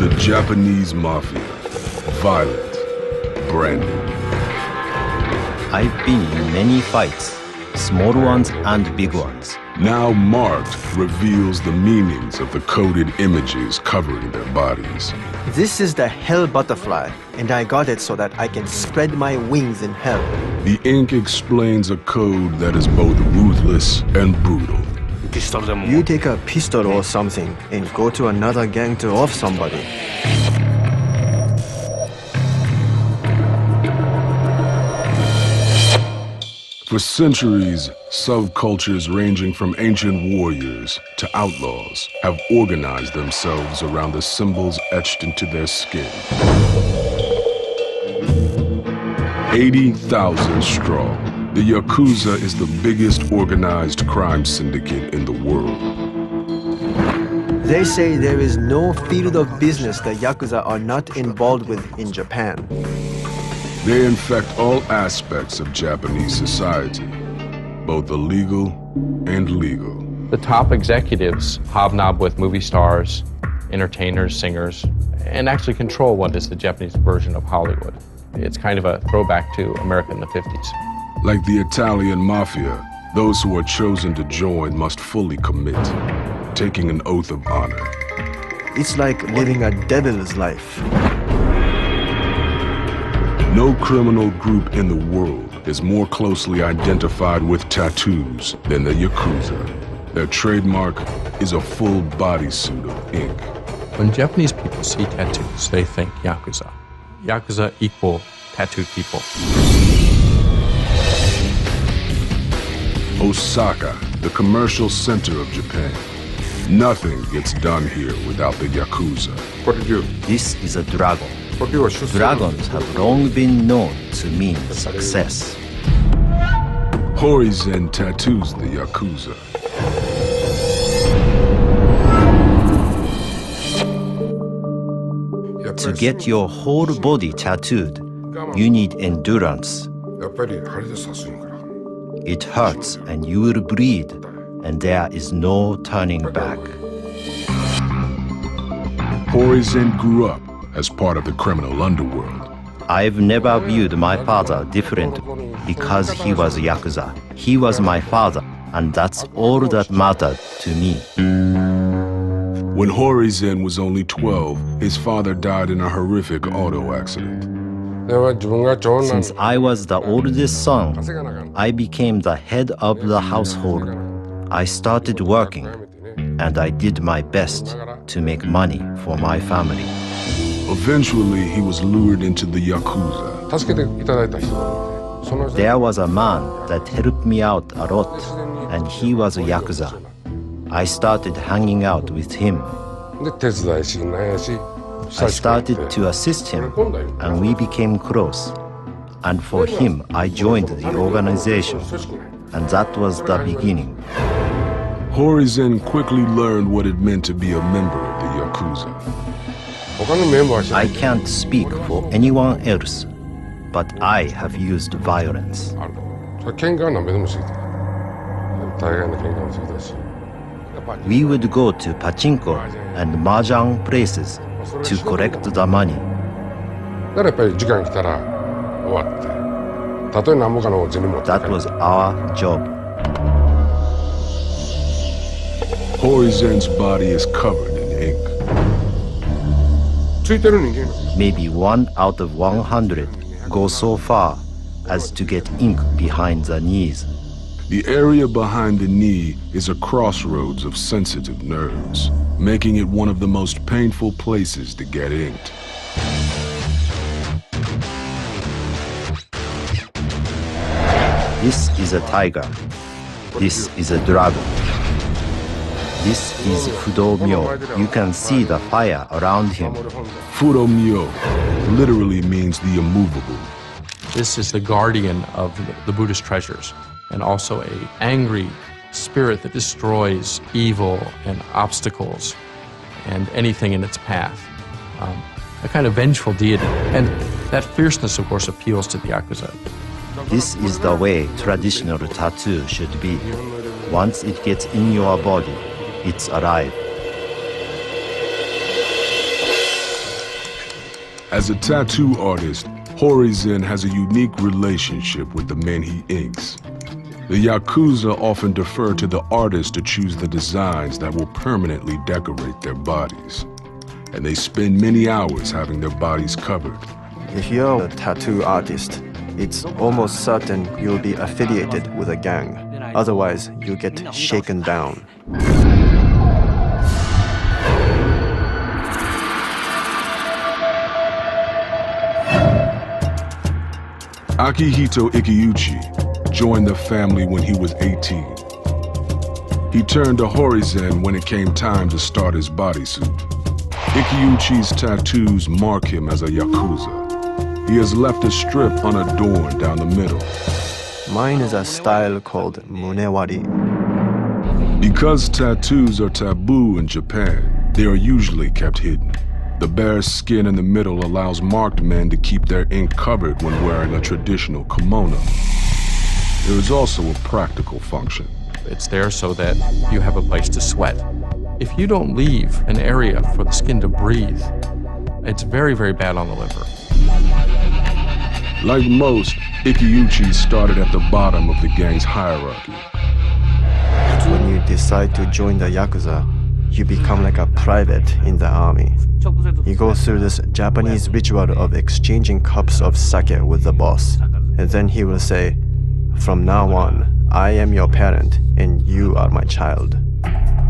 The Japanese Mafia. Violent. Branded. I've been in many fights, small ones and big ones. Now marked reveals the meanings of the coded images covering their bodies. This is the hell butterfly, and I got it so that I can spread my wings in hell. The ink explains a code that is both ruthless and brutal. You take a pistol or something and go to another gang to off somebody. For centuries, subcultures ranging from ancient warriors to outlaws have organized themselves around the symbols etched into their skin. 80,000 strong, the Yakuza is the biggest organized crime syndicate in the world. They say there is no field of business the Yakuza are not involved with in Japan. They infect all aspects of Japanese society, both illegal and legal. The top executives hobnob with movie stars, entertainers, singers, and actually control what is the Japanese version of Hollywood. It's kind of a throwback to America in the 50s. Like the Italian mafia, those who are chosen to join must fully commit, taking an oath of honor. It's like living a devil's life. No criminal group in the world is more closely identified with tattoos than the Yakuza. Their trademark is a full bodysuit of ink. When Japanese people see tattoos, they think Yakuza. Yakuza equal tattooed people. Osaka, the commercial center of Japan. Nothing gets done here without the Yakuza. What did you? This is a dragon. Dragons Dragons have long been known to mean success. Horizen tattoos the Yakuza. To get your whole body tattooed, you need endurance. It hurts and you will bleed, and there is no turning back. Horizen grew up as part of the criminal underworld. I've never viewed my father differently because he was Yakuza. He was my father, and that's all that mattered to me. When Horizen was only 12, his father died in a horrific auto accident. Since I was the oldest son, I became the head of the household. I started working, and I did my best to make money for my family. Eventually, he was lured into the Yakuza. There was a man that helped me out a lot, and he was a Yakuza. I started hanging out with him. I started to assist him, and we became close. And for him, I joined the organization, and that was the beginning. Horizen quickly learned what it meant to be a member of the Yakuza. I can't speak for anyone else, but I have used violence. We would go to pachinko and mahjong places to collect the money. That was our job. Horizen's body is covered in ink. Maybe 1 out of 100 go so far as to get ink behind the knees. The area behind the knee is a crossroads of sensitive nerves, making it one of the most painful places to get inked. This is a tiger. This is a dragon. This is Fudo-myo. You can see the fire around him. Fudo-myo literally means the immovable. This is the guardian of the Buddhist treasures, and also an angry spirit that destroys evil and obstacles and anything in its path. A kind of vengeful deity. And that fierceness, of course, appeals to the Yakuza. This is the way traditional tattoo should be. Once it gets in your body, it's alive. As a tattoo artist, Horizen has a unique relationship with the men he inks. The Yakuza often defer to the artist to choose the designs that will permanently decorate their bodies. And they spend many hours having their bodies covered. If you're a tattoo artist, it's almost certain you'll be affiliated with a gang. Otherwise, you get shaken down. Akihito Ikiuchi joined the family when he was 18. He turned to Horizen when it came time to start his bodysuit. Ikiuchi's tattoos mark him as a Yakuza. He has left a strip unadorned down the middle. Mine is a style called munewari. Because tattoos are taboo in Japan, they are usually kept hidden. The bare skin in the middle allows marked men to keep their ink covered when wearing a traditional kimono. There is also a practical function. It's there so that you have a place to sweat. If you don't leave an area for the skin to breathe, it's very, very bad on the liver. Like most, Ikiuchi started at the bottom of the gang's hierarchy. When you decide to join the Yakuza, you become like a private in the army. You go through this Japanese ritual of exchanging cups of sake with the boss. And then he will say, "From now on, I am your parent and you are my child."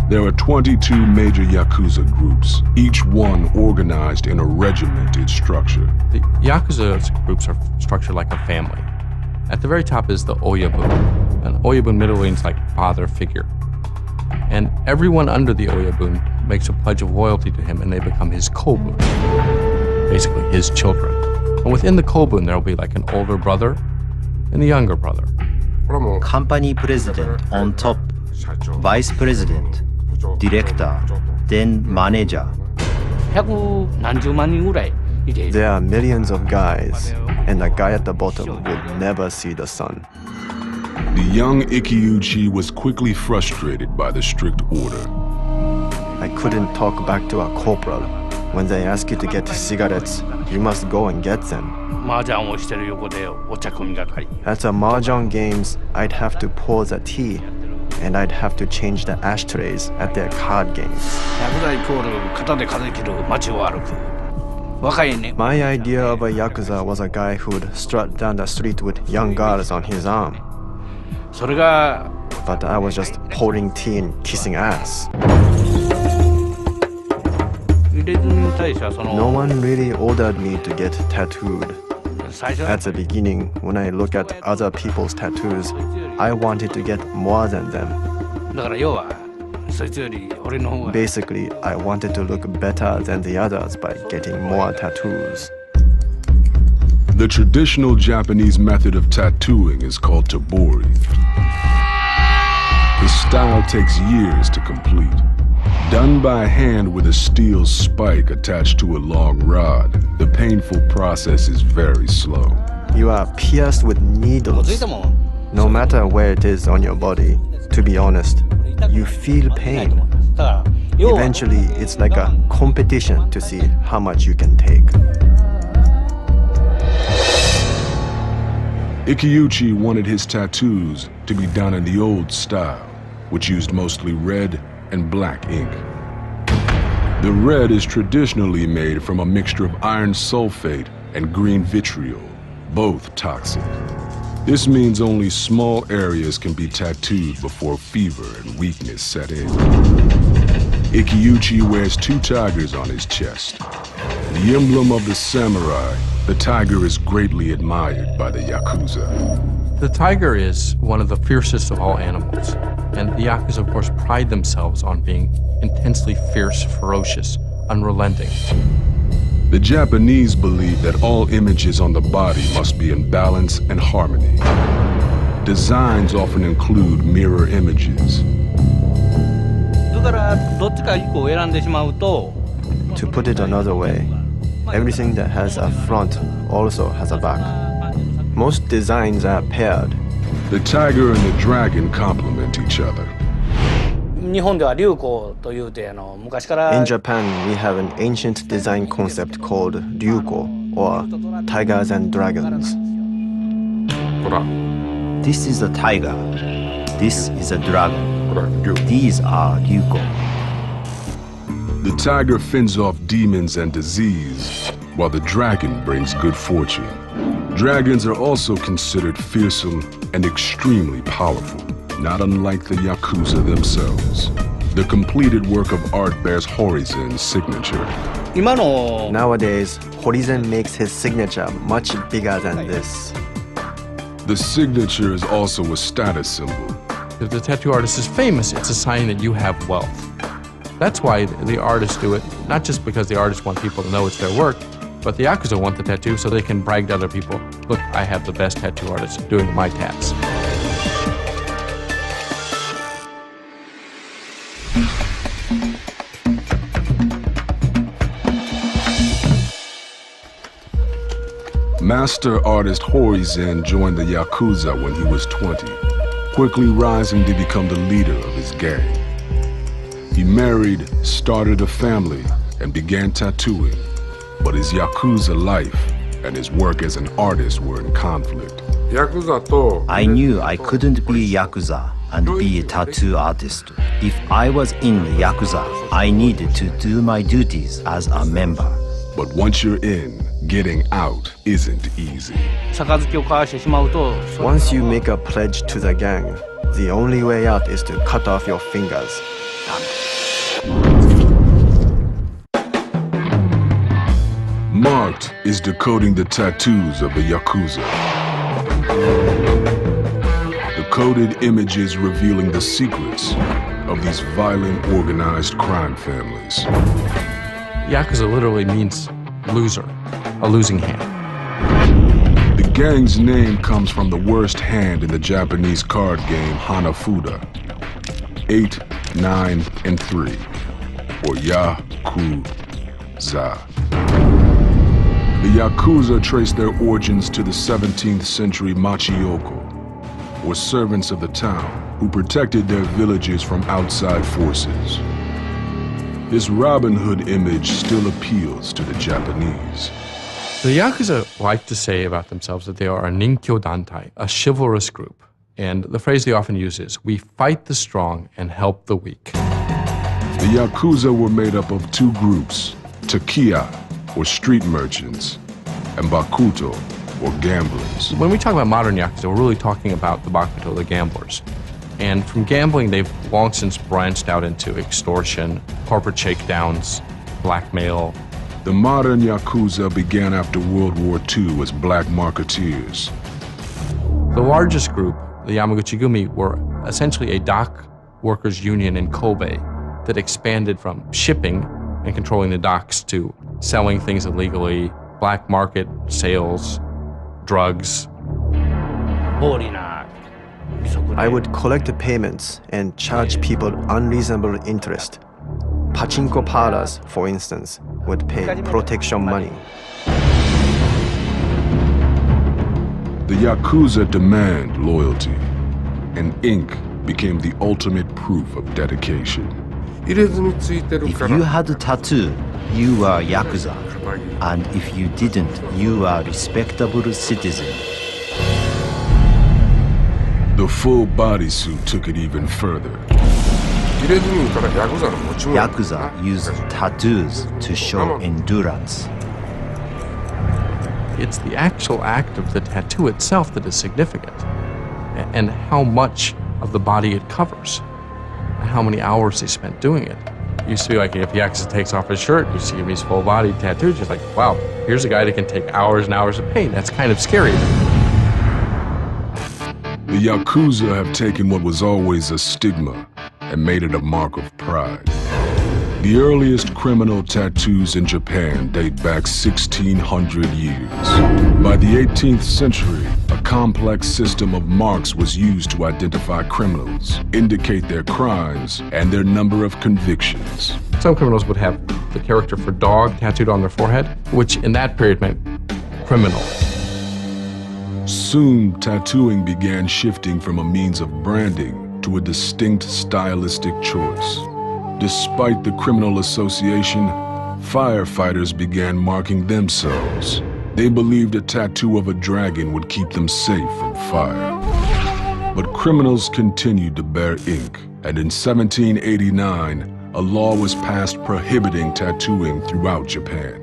There are 22 major Yakuza groups, each one organized in a regimented structure. The Yakuza groups are structured like a family. At the very top is the Oyabun. An Oyabun literally means like father figure. And everyone under the Oyabun makes a pledge of loyalty to him and they become his Kobun, basically his children. And within the Kobun, there will be like an older brother and a younger brother. Company president on top, vice president, director, then manager. There are millions of guys, and the guy at the bottom would never see the sun. The young Ikiuchi was quickly frustrated by the strict order. I couldn't talk back to a corporal. When they ask you to get cigarettes, you must go and get them. At the mahjong games, I'd have to pour the tea, and I'd have to change the ashtrays at their card games. My idea of a Yakuza was a guy who'd strut down the street with young girls on his arm. But I was just pouring tea and kissing ass. No one really ordered me to get tattooed. At the beginning, when I look at other people's tattoos, I wanted to get more than them. Basically, I wanted to look better than the others by getting more tattoos. The traditional Japanese method of tattooing is called tabori. The style takes years to complete. Done by hand with a steel spike attached to a long rod, the painful process is very slow. You are pierced with needles. No matter where it is on your body, to be honest, you feel pain. Eventually, it's like a competition to see how much you can take. Ikiuchi wanted his tattoos to be done in the old style, which used mostly red and black ink. The red is traditionally made from a mixture of iron sulfate and green vitriol, both toxic. This means only small areas can be tattooed before fever and weakness set in. Ikiuchi wears 2 tigers on his chest. The emblem of the samurai, the tiger is greatly admired by the Yakuza. The tiger is one of the fiercest of all animals. And the Yakuza, of course, pride themselves on being intensely fierce, ferocious, unrelenting. The Japanese believe that all images on the body must be in balance and harmony. Designs often include mirror images. To put it another way, everything that has a front also has a back. Most designs are paired. The tiger and the dragon complement each other. In Japan, we have an ancient design concept called ryuko. or tigers and dragons? This is a tiger. This is a dragon. These are ryuko. The tiger fends off demons and disease, while the dragon brings good fortune. Dragons are also considered fearsome and extremely powerful, not unlike the Yakuza themselves. The completed work of art bears Horizen's signature. Nowadays, Horizen makes his signature much bigger than this. The signature is also a status symbol. If the tattoo artist is famous, it's a sign that you have wealth. That's why the artists do it, not just because the artists want people to know it's their work, but the Yakuza want the tattoo so they can brag to other people, look, I have the best tattoo artist doing my tats. Master artist Horizen joined the Yakuza when he was 20, quickly rising to become the leader of his gang. He married, started a family, and began tattooing, but his Yakuza life and his work as an artist were in conflict. I knew I couldn't be a Yakuza and be a tattoo artist. If I was in the Yakuza, I needed to do my duties as a member. But once you're in, getting out isn't easy. Once you make a pledge to the gang, the only way out is to cut off your fingers. Marked is decoding the tattoos of the Yakuza. The coded images revealing the secrets of these violent, organized crime families. Yakuza literally means loser, a losing hand. The gang's name comes from the worst hand in the Japanese card game Hanafuda. 8, 9, and 3, or Yakuza. The Yakuza trace their origins to the 17th century Machioko, or servants of the town who protected their villages from outside forces. This Robin Hood image still appeals to the Japanese. The Yakuza like to say about themselves that they are a ninkyo dantai, a chivalrous group. And the phrase they often use is, we fight the strong and help the weak. The Yakuza were made up of two groups, Takiya, or street merchants, and Bakuto, or gamblers. When we talk about modern Yakuza, we're really talking about the Bakuto, the gamblers. And from gambling, they've long since branched out into extortion, corporate shakedowns, blackmail. The modern Yakuza began after World War II as black marketeers. The largest group, the Yamaguchi-gumi, were essentially a dock workers' union in Kobe that expanded from shipping and controlling the docks to selling things illegally, black market sales, drugs. I would collect the payments and charge people unreasonable interest. Pachinko parlors, for instance, would pay protection money. The Yakuza demand loyalty, and ink became the ultimate proof of dedication. If you had a tattoo, you were Yakuza. And if you didn't, you were a respectable citizen. The full bodysuit took it even further. Yakuza use tattoos to show endurance. It's the actual act of the tattoo itself that is significant, and how much of the body it covers, and how many hours they spent doing it. It used to be like if Yakuza takes off his shirt, you see him, he's full body tattooed, you're like, wow, here's a guy that can take hours and hours of pain. That's kind of scary. The Yakuza have taken what was always a stigma and made it a mark of pride. The earliest criminal tattoos in Japan date back 1,600 years. By the 18th century, a complex system of marks was used to identify criminals, indicate their crimes, and their number of convictions. Some criminals would have the character for dog tattooed on their forehead, which in that period meant criminal. Soon, tattooing began shifting from a means of branding to a distinct stylistic choice. Despite the criminal association, firefighters began marking themselves They believed a tattoo of a dragon would keep them safe from fire. But criminals continued to bear ink, and in 1789, a law was passed prohibiting tattooing throughout Japan.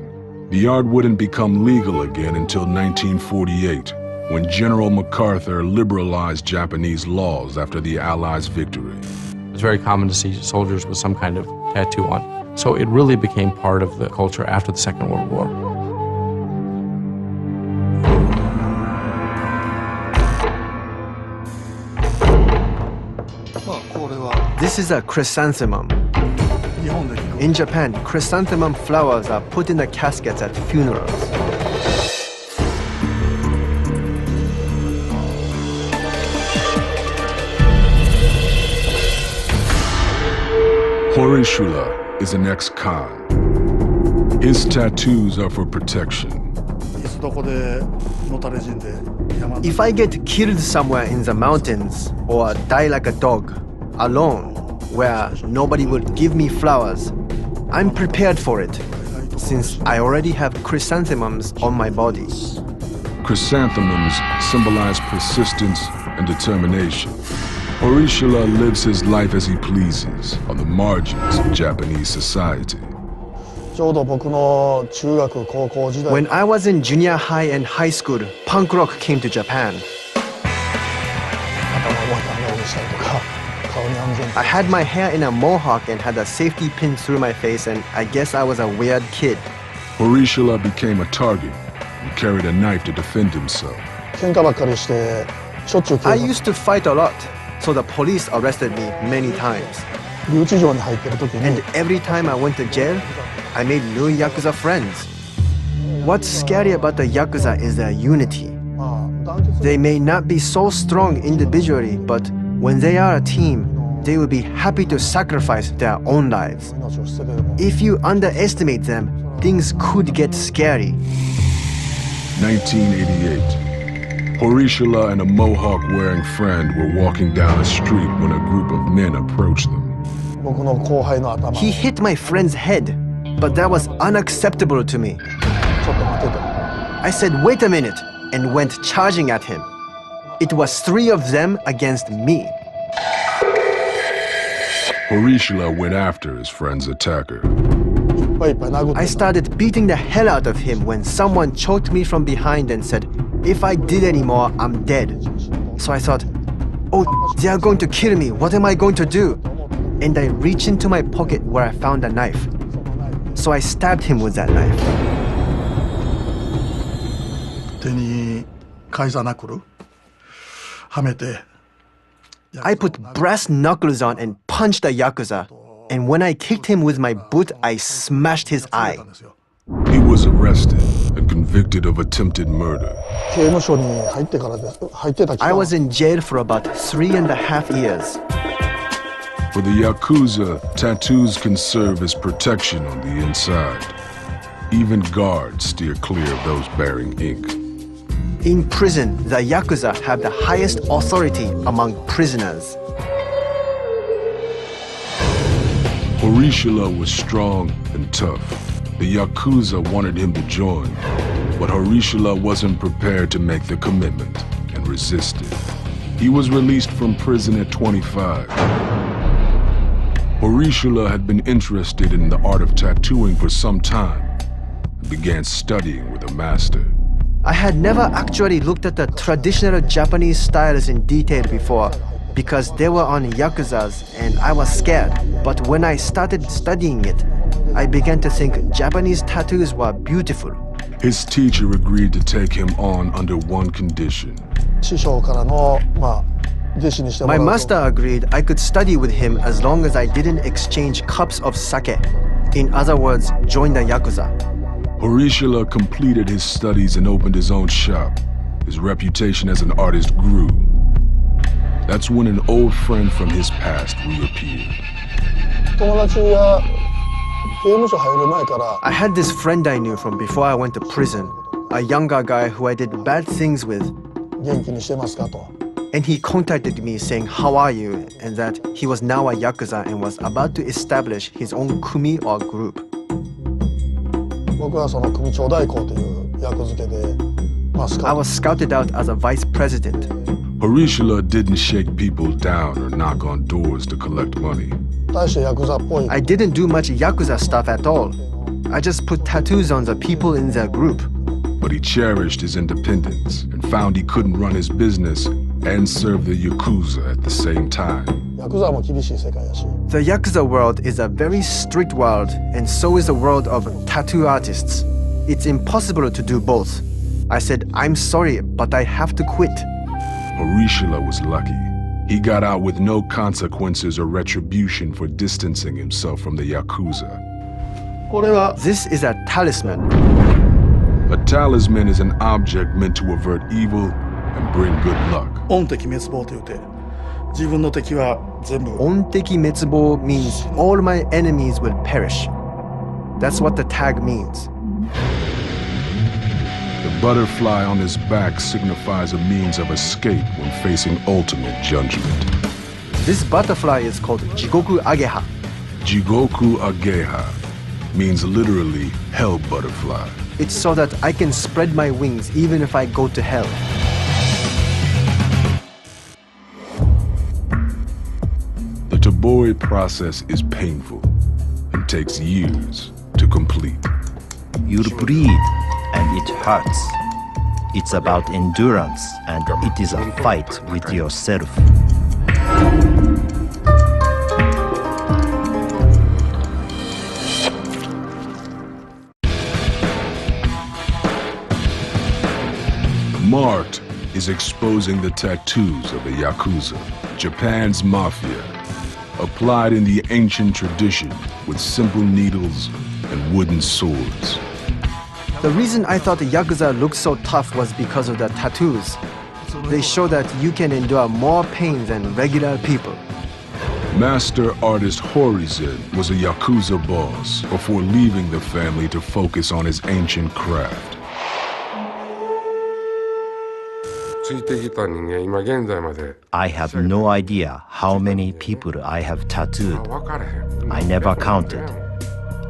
The art wouldn't become legal again until 1948, when General MacArthur liberalized Japanese laws after the Allies' victory. It's very common to see soldiers with some kind of tattoo on. So it really became part of the culture after the Second World War. This is a chrysanthemum. In Japan, chrysanthemum flowers are put in the caskets at funerals. Horishula is an ex-con. His tattoos are for protection. If I get killed somewhere in the mountains or die like a dog, alone, where nobody would give me flowers, I'm prepared for it, since I already have chrysanthemums on my body. Chrysanthemums symbolize persistence and determination. Horishula lives his life as he pleases, on the margins of Japanese society. When I was in junior high and high school, punk rock came to Japan. I had my hair in a mohawk and had a safety pin through my face, and I guess I was a weird kid. Horishula became a target and carried a knife to defend himself. I used to fight a lot, so the police arrested me many times. And every time I went to jail, I made new Yakuza friends. What's scary about the Yakuza is their unity. They may not be so strong individually, but when they are a team, they will be happy to sacrifice their own lives. If you underestimate them, things could get scary. 1988. Horishula and a mohawk-wearing friend were walking down a street when a group of men approached them. He hit my friend's head, but that was unacceptable to me. I said, "Wait a minute," and went charging at him. It was 3 of them against me. Horishula went after his friend's attacker. I started beating the hell out of him when someone choked me from behind and said, "If I did any more, I'm dead." So I thought, "Oh, they are going to kill me. What am I going to do?" And I reached into my pocket where I found a knife. So I stabbed him with that knife. I put brass knuckles on and punched the Yakuza. And when I kicked him with my boot, I smashed his eye. He was arrested and convicted of attempted murder. I was in jail for about 3.5 years. For the Yakuza, tattoos can serve as protection on the inside. Even guards steer clear of those bearing ink. In prison, the Yakuza have the highest authority among prisoners. Horishula was strong and tough. The Yakuza wanted him to join, but Horishula wasn't prepared to make the commitment and resisted. He was released from prison at 25. Horishula had been interested in the art of tattooing for some time and began studying with a master. I had never actually looked at the traditional Japanese styles in detail before because they were on Yakuzas and I was scared. But when I started studying it, I began to think Japanese tattoos were beautiful. His teacher agreed to take him on under one condition. My master agreed I could study with him as long as I didn't exchange cups of sake. In other words, join the Yakuza. Horishula completed his studies and opened his own shop. His reputation as an artist grew. That's when an old friend from his past reappeared. I had this friend I knew from before I went to prison, a younger guy who I did bad things with. And he contacted me saying, "How are you?" and that he was now a Yakuza and was about to establish his own kumi or group. I was scouted out as a vice president. Horishila didn't shake people down or knock on doors to collect money. I didn't do much Yakuza stuff at all. I just put tattoos on the people in their group. But he cherished his independence and found he couldn't run his business and serve the Yakuza at the same time. The Yakuza world is a very strict world, and so is the world of tattoo artists. It's impossible to do both. I said, I'm sorry, but I have to quit. Horishila was lucky. He got out with no consequences or retribution for distancing himself from the Yakuza. This is a talisman. A talisman is an object meant to avert evil and bring good luck. 御敵滅亡というて、自分の敵は全部。 Onteki metsubo means all my enemies will perish. That's what the tag means. The butterfly on his back signifies a means of escape when facing ultimate judgment. This butterfly is called Jigoku Ageha. Jigoku Ageha means literally hell butterfly. It's so that I can spread my wings even if I go to hell. The Tabori process is painful and takes years to complete. You'll bleed and it hurts. It's about endurance and it is a fight with yourself. Marked is exposing the tattoos of the Yakuza, Japan's mafia, applied in the ancient tradition with simple needles and wooden swords. The reason I thought the Yakuza looked so tough was because of the tattoos. They show that you can endure more pain than regular people. Master artist Horizen was a Yakuza boss before leaving the family to focus on his ancient craft. I have no idea how many people I have tattooed. I never counted.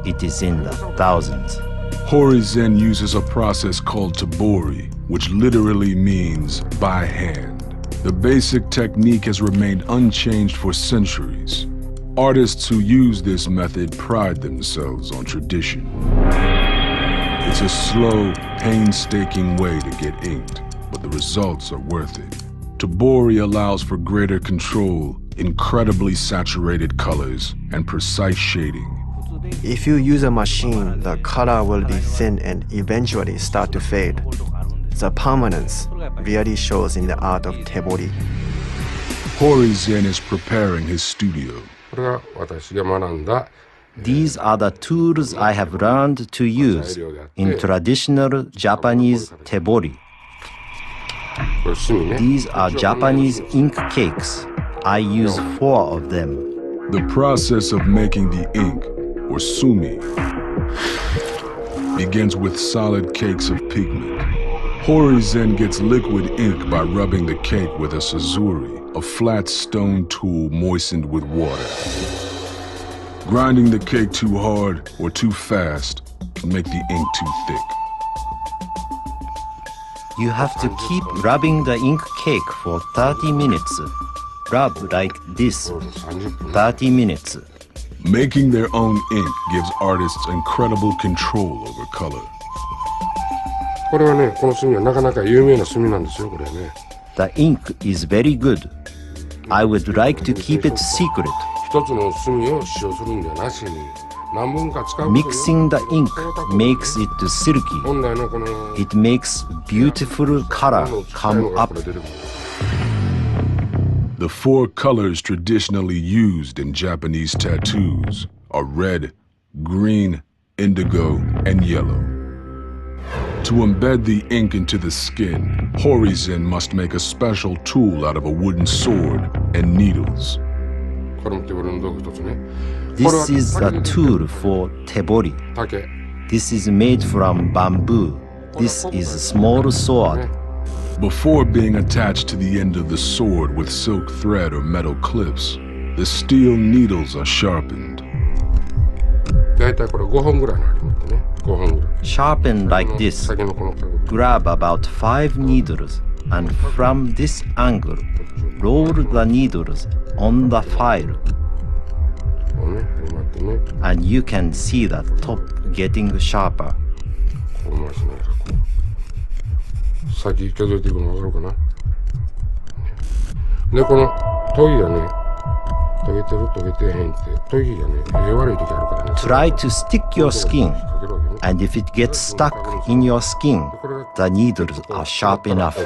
It is in the thousands. Horizen uses a process called tabori, which literally means by hand. The basic technique has remained unchanged for centuries. Artists who use this method pride themselves on tradition. It's a slow, painstaking way to get inked, but the results are worth it. Tabori allows for greater control, incredibly saturated colors, and precise shading. If you use a machine, the color will be thin and eventually start to fade. The permanence really shows in the art of Tebori. Horizen is preparing his studio. These are the tools I have learned to use in traditional Japanese tebori. These are Japanese ink cakes. I use 4 of them. The process of making the ink, or sumi, begins with solid cakes of pigment. Horizen gets liquid ink by rubbing the cake with a suzuri, a flat stone tool moistened with water. Grinding the cake too hard or too fast can make the ink too thick. You have to keep rubbing the ink cake for 30 minutes. Rub like this, 30 minutes. Making their own ink gives artists incredible control over color. The ink is very good. I would like to keep it secret. Mixing the ink makes it silky. It makes beautiful color come up. The 4 colors traditionally used in Japanese tattoos are red, green, indigo, and yellow. To embed the ink into the skin, Horizen must make a special tool out of a wooden sword and needles. This is a tool for tebori. This is made from bamboo. This is a small sword. Before being attached to the end of the sword with silk thread or metal clips, the steel needles are sharpened. Sharpening sharpen like this. Grab about 5 needles and from this angle, roll the needles on the file. And you can see the top getting sharper. 先削れていくの分かるかな。でこの研ぎがね、研げてる研げてへんって研ぎがね、悪い時あるからね。Try to stick your skin, and if it gets stuck in your skin, the needles are sharp enough.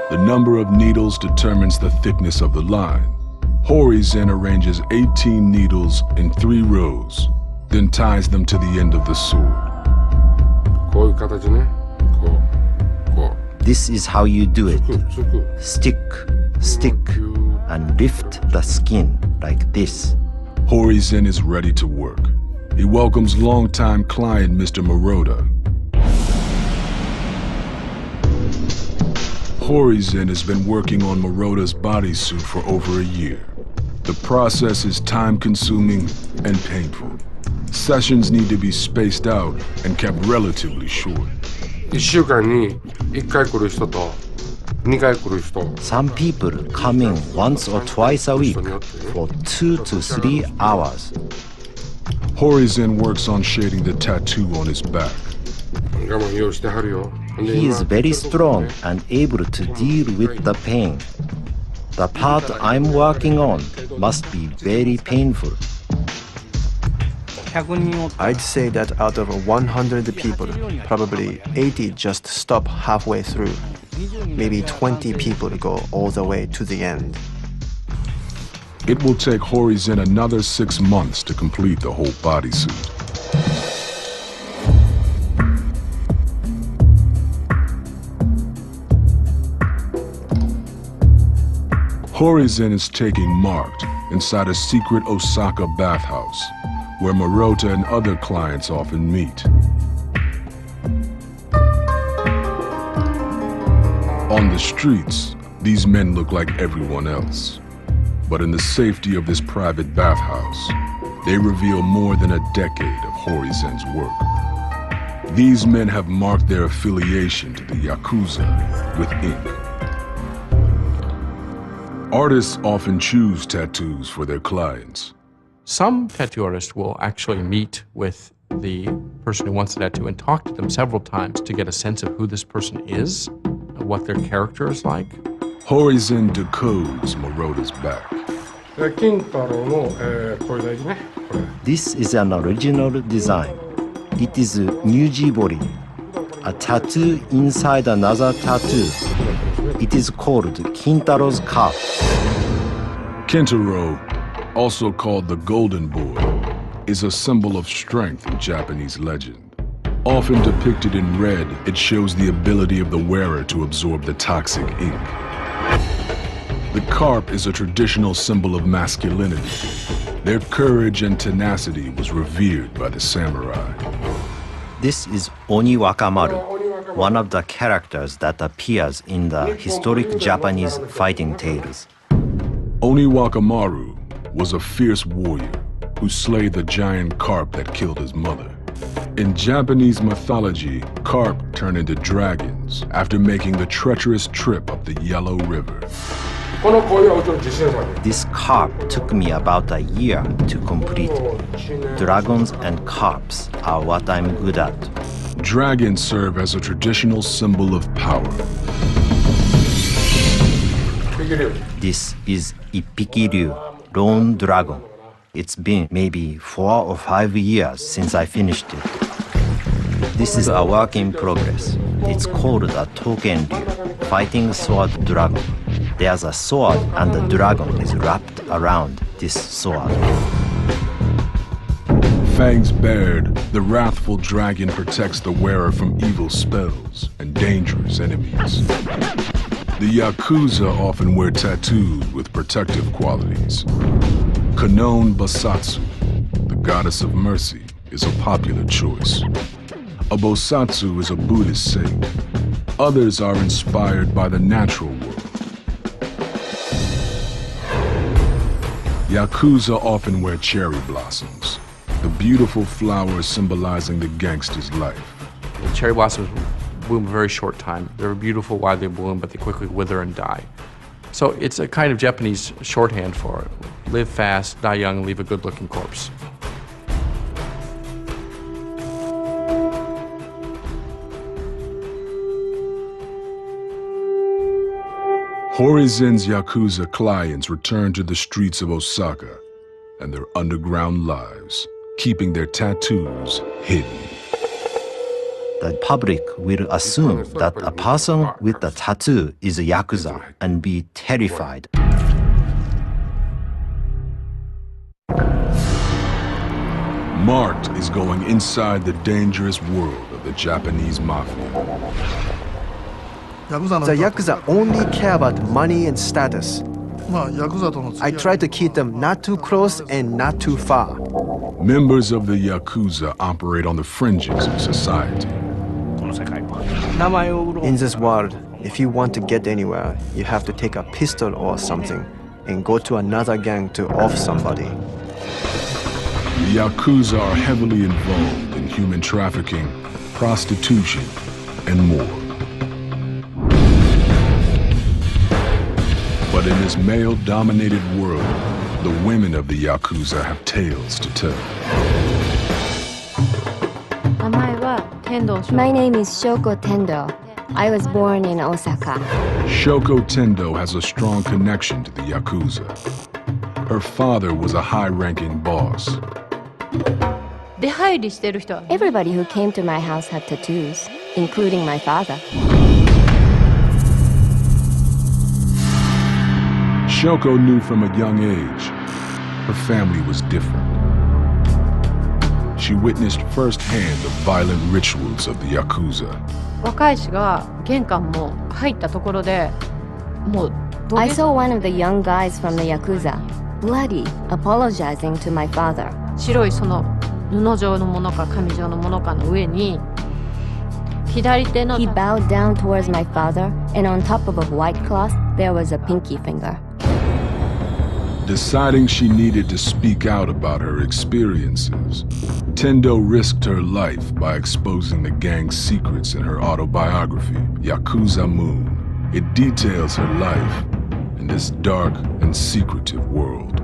The number of needles determines the thickness of the line. Hori-Zen arranges 18 needles in 3 rows, then ties them to the end of the sword. こういう形ね。This is how you do it. Stick, stick, and lift the skin like this. Hori-Zen is ready to work. He welcomes longtime client Mr. Maroda. Hori-Zen has been working on Maroda's bodysuit for over a year. The process is time-consuming and painful. Sessions need to be spaced out and kept relatively short. 1週間に1回来る人と2回来る人。 Some people come in once or twice a week for 2 to 3 hours. Hori-Zen works on shading the tattoo on his back. 我慢ようしてはるよ。 He is very strong and able to deal with the pain. The part I'm working on must be very painful. I'd say that out of 100 people, probably 80 just stop halfway through. Maybe 20 people go all the way to the end. It will take Hori-Zen another 6 months to complete the whole bodysuit. Hori-Zen is taking marked inside a secret Osaka bathhouse, where Maroda and other clients often meet. On the streets, these men look like everyone else. But in the safety of this private bathhouse, they reveal more than a decade of Hori-Zen's work. These men have marked their affiliation to the Yakuza with ink. Artists often choose tattoos for their clients. Some tattoo artists will actually meet with the person who wants the tattoo and talk to them several times to get a sense of who this person is, what their character is like. Hori-Zen decodes Maroda's back. 金太郎の、これ大事ね。これ。 This is an original design. It is Nujibori, a tattoo inside another tattoo. It is called Kintaro's Cup. Kintaro, also called the Golden Boy, is a symbol of strength in Japanese legend. Often depicted in red, it shows the ability of the wearer to absorb the toxic ink. The carp is a traditional symbol of masculinity. Their courage and tenacity was revered by the samurai. This is Oni Wakamaru, one of the characters that appears in the historic Japanese fighting tales. Oni Wakamaru was a fierce warrior who slayed the giant carp that killed his mother. In Japanese mythology, carp turn into dragons after making the treacherous trip up the Yellow River. This carp took me about a year to complete. Dragons and carps are what I'm good at. Dragons serve as a traditional symbol of power. This is Ippikiryu, lone dragon. It's been maybe 4 or 5 years since I finished it. This is a work in progress. It's called a Tokenryu, fighting sword dragon. There's a sword and the dragon is wrapped around this sword. Fangs bared, the wrathful dragon protects the wearer from evil spells and dangerous enemies. The Yakuza often wear tattoos with protective qualities. Kanon Bosatsu, the goddess of mercy, is a popular choice. A Bosatsu is a Buddhist saint. Others are inspired by the natural world. Yakuza often wear cherry blossoms. the beautiful flower symbolizing the gangster's life. The cherry blossoms bloom a very short time. They're beautiful while they bloom, but they quickly wither and die. So it's a kind of Japanese shorthand for it. Live fast, die young, leave a good-looking corpse. Horizen's Yakuza clients return to the streets of Osaka and their underground lives, keeping their tattoos hidden. The public will assume that a person with a tattoo is a Yakuza and be terrified. Marked is going inside the dangerous world of the Japanese mafia. The Yakuza only care about money and status. I try to keep them not too close and not too far. Members of the Yakuza operate on the fringes of society. In this world, if you want to get anywhere, you have to take a pistol or something and go to another gang to off somebody. The Yakuza are heavily involved in human trafficking, prostitution, and more. But in this male-dominated world, the women of the Yakuza have tales to tell. My name is Shoko Tendo. I was born in Osaka. Shoko Tendo has a strong connection to the Yakuza. Her father was a high-ranking boss. Everybody who came to my house had tattoos, including my father. Shoko knew from a young age her family was different. She witnessed firsthand the violent rituals of the Yakuza. I saw one of the young guys from the Yakuza, bloody, apologizing to my father. He bowed down towards my father, and on top of a white cloth, there was a pinky finger. Deciding she needed to speak out about her experiences, Tendo risked her life by exposing the gang's secrets in her autobiography, Yakuza Moon. It details her life in this dark and secretive world.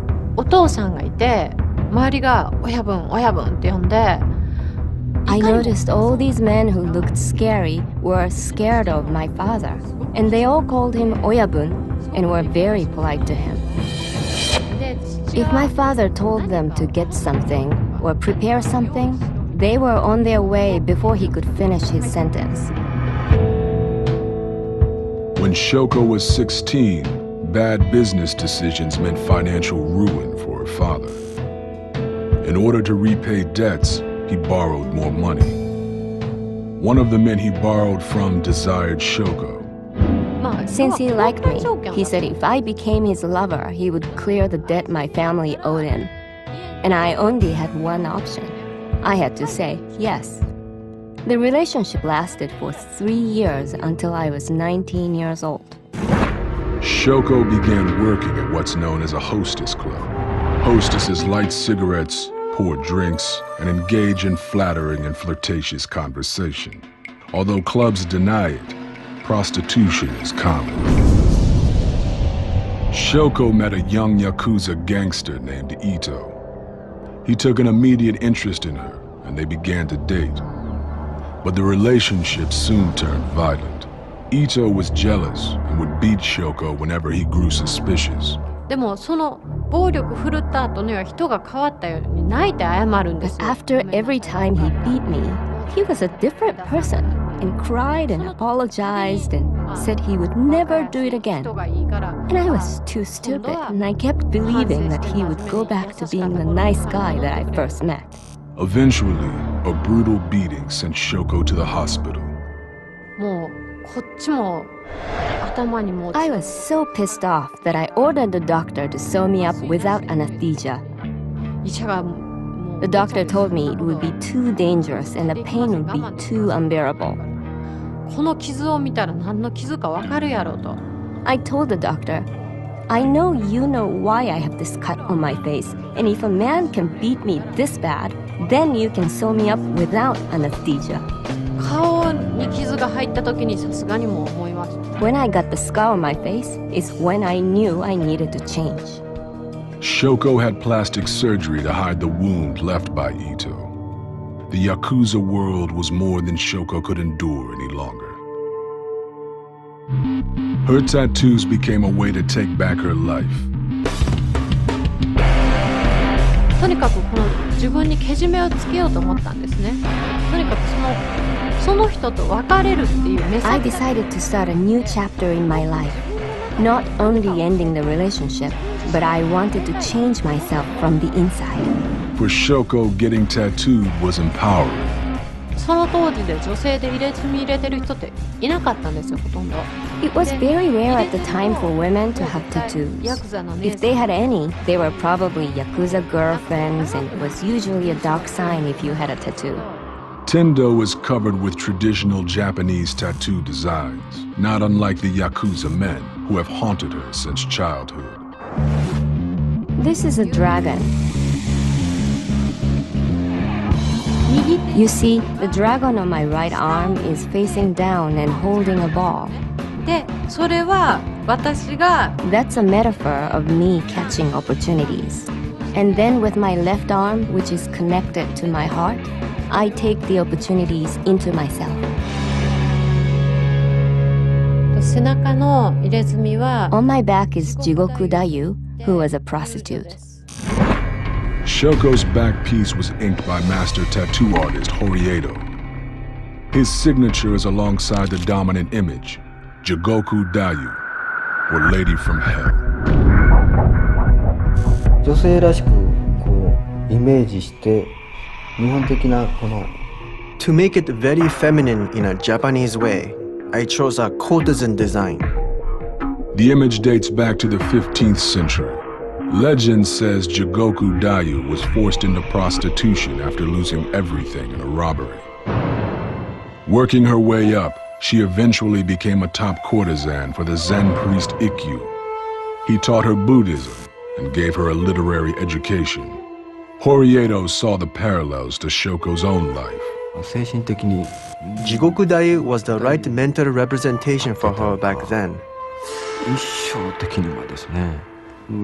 I noticed all these men who looked scary were scared of my father, and they all called him Oyabun and were very polite to him. If my father told them to get something or prepare something, they were on their way before he could finish his sentence. When Shoko was 16, bad business decisions meant financial ruin for her father. In order to repay debts, he borrowed more money. One of the men he borrowed from desired Shoko. Since he liked me, he said if I became his lover, he would clear the debt my family owed him. And I only had one option. I had to say yes. The relationship lasted for 3 years until I was 19 years old. Shoko began working at what's known as a hostess club. Hostesses light cigarettes, pour drinks, and engage in flattering and flirtatious conversation. Although clubs deny it, prostitution is common. Shoko met a young Yakuza gangster named Ito. He took an immediate interest in her, and they began to date. But the relationship soon turned violent. Ito was jealous and would beat Shoko whenever he grew suspicious. But after every time he beat me, he was a different person and cried and apologized and said he would never do it again. And I was too stupid, and I kept believing that he would go back to being the nice guy that I first met. Eventually, a brutal beating sent Shoko to the hospital. I was so pissed off that I ordered the doctor to sew me up without anesthesia. The doctor told me it would be too dangerous and the pain would be too unbearable. I told the doctor, I know you know why I have this cut on my face, and if a man can beat me this bad, Then you can sew me up without anesthesia. 顔に傷が入った時にさすがにもう思いました。 When I got the scar on my face is when I knew I needed to change. Shoko had plastic surgery to hide the wound left by Ito. The Yakuza world was more than Shoko could endure any longer. Her tattoos became a way to take back her life. とにかくこの自分にけじめをつけようと思ったんですね。とにかくその人と別れるっていう目 I 先 decided to start a new chapter in my life. Not only ending the relationship, but I wanted to change myself from the inside. For Shoko, getting tattooed was empowering. その当時で女性で入れてる人っていなかったんですよ、ほとんど。 It was very rare at the time for women to have tattoos. ヤクザの姉 If さ they ん had any, they were probably Yakuza girlfriends, and it was usually a dark sign if you had a tattoo. Tendo is covered with traditional Japanese tattoo designs, not unlike the Yakuza men who have haunted her since childhood. This is a dragon. You see, the dragon on my right arm is facing down and holding a ball. で、それは私が That's a metaphor of me catching opportunities. And then with my left arm, which is connected to my heart, I take the opportunities into myself. 背中の入れ墨は On my back is Jigoku Dayu, who was a prostitute. Shoko's back piece was inked by master tattoo artist Horiedo. His signature is alongside the dominant image, Jigoku Dayu, or Lady from Hell. 女性らしくこうイメージして日本的なこの To make it very feminine in a Japanese way, I chose a courtesan design. The image dates back to the 15th century. Legend says Jigoku Dayu was forced into prostitution after losing everything in a robbery. Working her way up, she eventually became a top courtesan for the Zen priest Ikkyu. He taught her Buddhism and gave her a literary education. Horiedo saw the parallels to Shoko's own life. 精神的に Jigoku Dayu was the right mental representation for her back then. 印象的にはですね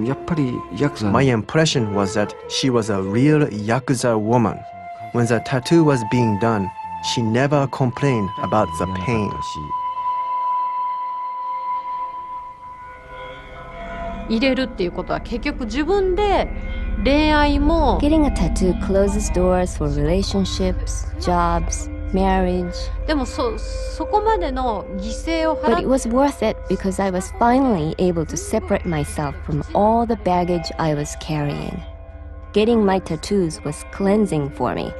やっぱりヤクザ My impression was that she was a real Yakuza woman. When the tattoo was being done, she never complained about the pain. 入れるっていうことは結局自分で恋愛も Getting a tattoo closes doors for relationships, jobs, marriage. でもそこまでの犠牲を But 払 it っ was worth it because I was finally able to separate myself from all the baggage I was carrying. Getting my tattoos was cleansing for me.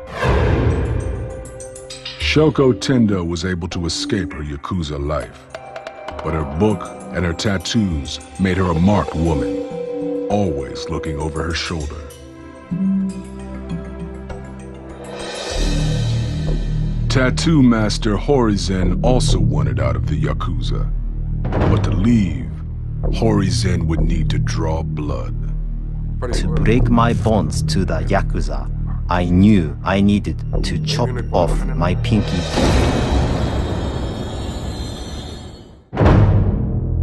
Shoko Tendo was able to escape her Yakuza life. But her book and her tattoos made her a marked woman, always looking over her shoulder. Tattoo master Horizen also wanted out of the Yakuza. But to leave, Horizen would need to draw blood. To break my bonds to the Yakuza, I knew I needed to chop off my pinky toe.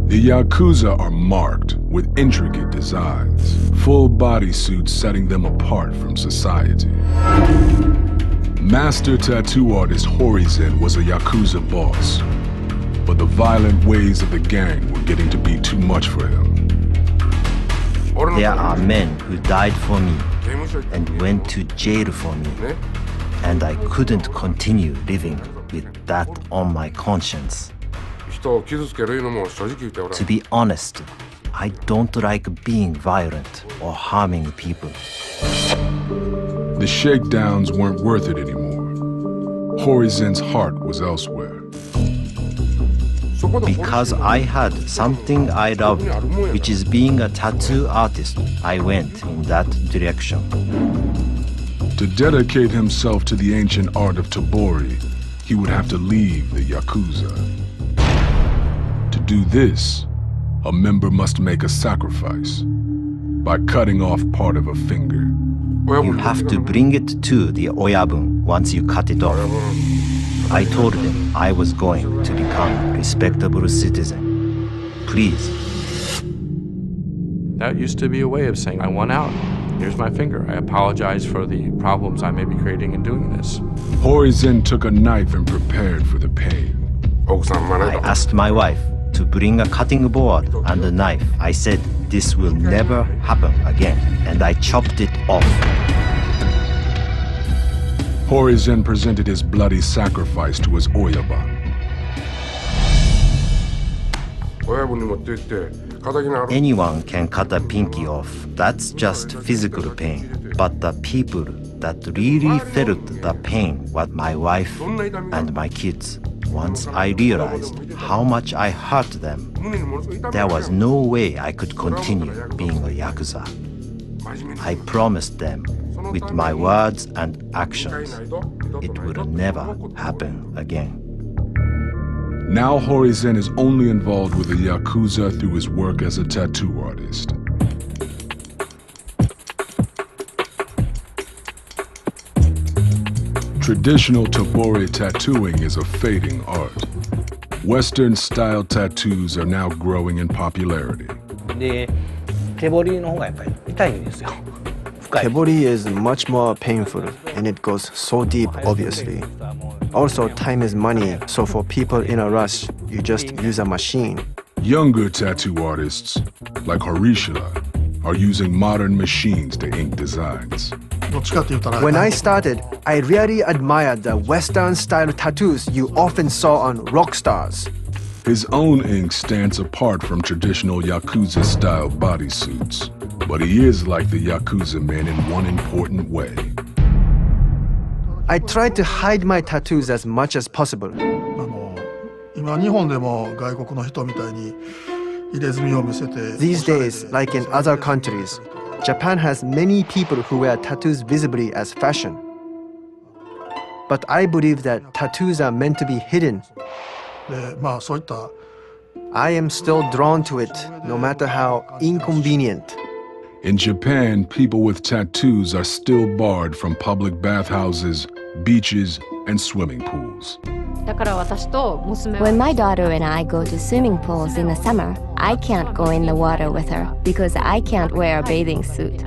The Yakuza are marked with intricate designs, full bodysuits setting them apart from society. Master tattoo artist Horizen was a Yakuza boss, but the violent ways of the gang were getting to be too much for him. There are men who died for me and went to jail for me, and I couldn't continue living with that on my conscience. 人を傷つけるいうのも正直言って俺 To be honest, I don't like being violent or harming people. The shakedowns weren't worth it anymore. Horizen's heart was elsewhere. Because I had something I loved, which is being a tattoo artist, I went in that direction. To dedicate himself to the ancient art of Tabori, he would have to leave the Yakuza. To do this, a member must make a sacrifice by cutting off part of a finger. You have to bring it to the oyabun once you cut it off. I told them I was going to become a respectable citizen. Please. That used to be a way of saying, I want out. Here's my finger. I apologize for the problems I may be creating in doing this. Horizen took a knife and prepared for the pain. I asked my wife to bring a cutting board and a knife. I said this will never happen again, and I chopped it off. Horizen presented his bloody sacrifice to his oyaba. Anyone can cut a pinky off. That's just physical pain. But the people that really felt the pain were my wife and my kids. Once I realized how much I hurt them, there was no way I could continue being a Yakuza. I promised them with my words and actions, it will never happen again. Now Horizen is only involved with the Yakuza through his work as a tattoo artist. Traditional Tobore tattooing is a fading art. Western-style tattoos are now growing in popularity. Kebori is much more painful, and it goes so deep, obviously. Also, time is money, so for people in a rush, you just use a machine. Younger tattoo artists, like Horisha, are using modern machines to ink designs. When I started, I really admired the Western-style tattoos you often saw on rock stars. His own ink stands apart from traditional Yakuza-style bodysuits, but he is like the Yakuza men in one important way. I tried to hide my tattoos as much as possible. These days, like in other countries, Japan has many people who wear tattoos visibly as fashion. But I believe that tattoos are meant to be hidden. I am still drawn to it, no matter how inconvenient. In Japan, people with tattoos are still barred from public bathhouses, beaches, and swimming pools. When my daughter and I go to swimming pools in the summer, I can't go in the water with her because I can't wear a bathing suit.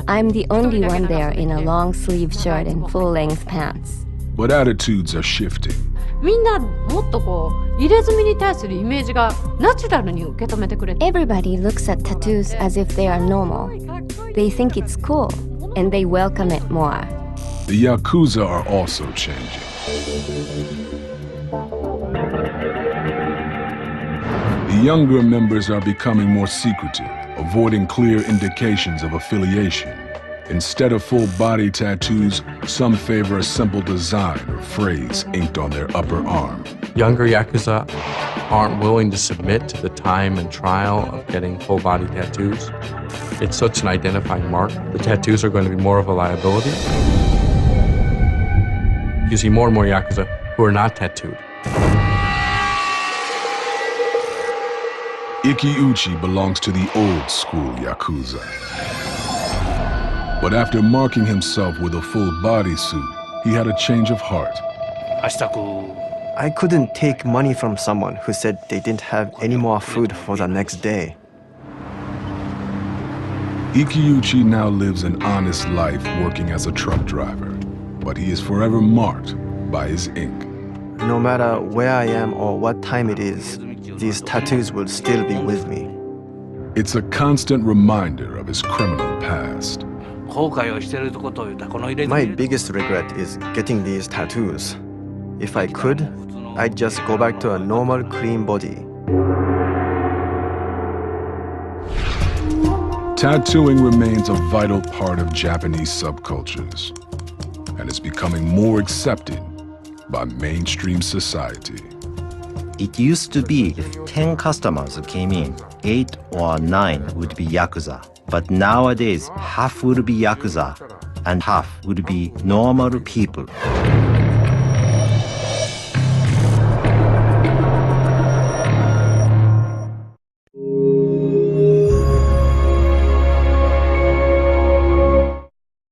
I'm the only one there in a long sleeve shirt and full-length pants. But attitudes are shifting. みんなもっとこう入れ墨に対するイメージがナチュラルに受け止めてくれて Everybody looks at tattoos as if they are normal. They think it's cool, and they welcome it more. The Yakuza are also changing. The younger members are becoming more secretive, avoiding clear indications of affiliation. Instead of full-body tattoos, some favor a simple design or phrase inked on their upper arm. Younger Yakuza aren't willing to submit to the time and trial of getting full-body tattoos. It's such an identifying mark. The tattoos are going to be more of a liability. You see more and more Yakuza who are not tattooed. Ikiuchi belongs to the old-school Yakuza. But after marking himself with a full bodysuit, he had a change of heart. I couldn't take money from someone who said they didn't have any more food for the next day. Ikiuchi now lives an honest life working as a truck driver, but he is forever marked by his ink. No matter where I am or what time it is, these tattoos will still be with me. It's a constant reminder of his criminal past. My biggest regret is getting these tattoos. If I could, I'd just go back to a normal, clean body. Tattooing remains a vital part of Japanese subcultures, and is becoming more accepted by mainstream society. It used to be if 10 customers came in, 8 or 9 would be Yakuza. But nowadays, half would be Yakuza and half would be normal people.